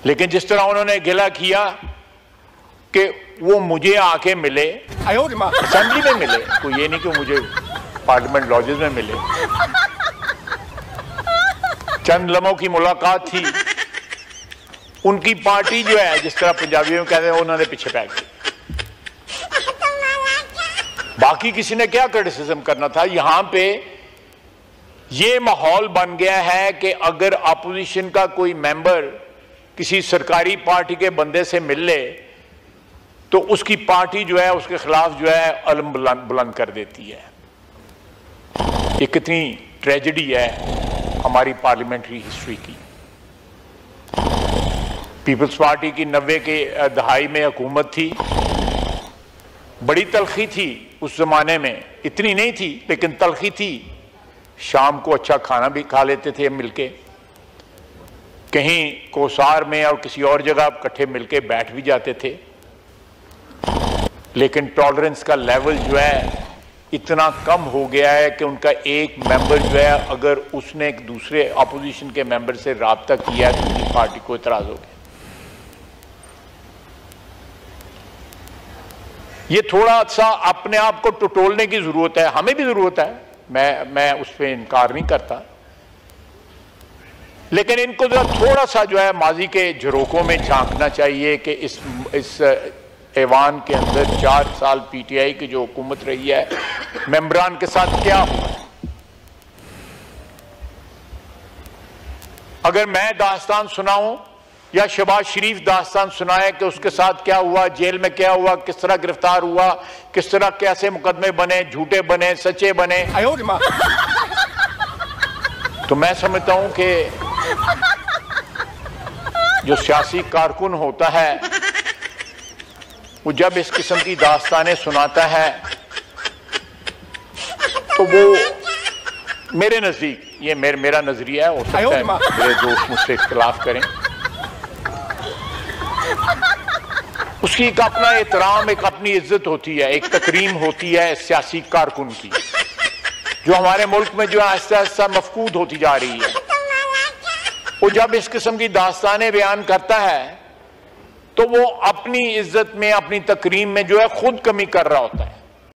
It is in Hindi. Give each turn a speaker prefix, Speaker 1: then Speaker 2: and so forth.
Speaker 1: लेकिन जिस तरह उन्होंने गिला किया कि वो मुझे आके मिले, असेंबली में मिले, कोई ये नहीं कि मुझे पार्लियामेंट लॉजेस में मिले, चंद लम्हों की मुलाकात थी, उनकी पार्टी जो है जिस तरह पंजाबियों में कहते हैं उन्होंने पीछे फेंक दी। बाकी किसी ने क्या क्रिटिसिज्म करना था। यहां पे ये माहौल बन गया है कि अगर अपोजिशन का कोई मेंबर किसी सरकारी पार्टी के बंदे से मिल ले तो उसकी पार्टी जो है उसके खिलाफ जो है अलम बुलंद कर देती है। ये कितनी ट्रेजेडी है हमारी पार्लियामेंट्री हिस्ट्री की। पीपल्स पार्टी की 90 के दहाई में हुकूमत थी, बड़ी तलखी थी उस जमाने में, इतनी नहीं थी लेकिन तलखी थी। शाम को अच्छा खाना भी खा लेते थे मिलके, कहीं कोसार में और किसी और जगह इकट्ठे मिलके बैठ भी जाते थे, लेकिन टॉलरेंस का लेवल जो है इतना कम हो गया है कि उनका एक मेंबर जो है अगर उसने एक दूसरे अपोजिशन के मेंबर से राब्ता किया तो उनकी पार्टी को इतराज हो गया। ये थोड़ा सा अपने आप को टटोलने की जरूरत है, हमें भी जरूरत है, मैं उस पर इनकार नहीं करता, लेकिन इनको जरा थोड़ा सा जो है माजी के झरोकों में झांकना चाहिए कि इस ऐवान के अंदर 4 साल पीटीआई की जो हुकूमत रही है मेंबरान के साथ क्या हुआ। अगर मैं दास्तान सुनाऊं या शहबाज शरीफ दास्तान सुनाए कि उसके साथ क्या हुआ, जेल में क्या हुआ, किस तरह गिरफ्तार हुआ, किस तरह कैसे मुकदमे बने, झूठे बने, सच्चे बने, तो मैं समझता हूं कि जो सियासी कारकुन होता है वो जब इस किस्म की दास्तानें सुनाता है तो वो मेरे नजदीक, ये मेरा नजरिया है, हो सकता है मेरे दोस्त मुझसे इख्तिलाफ करें, उसकी एक अपना एहतराम, एक अपनी इज्जत होती है, एक तकरीम होती है सियासी कारकुन की, जो हमारे मुल्क में जो आहिस्ता आहिस्ता मफकूद होती जा रही है। वो जब इस किस्म की दास्तानें बयान करता है तो वो अपनी इज्जत में, अपनी तकरीम में जो है खुद कमी कर रहा होता है।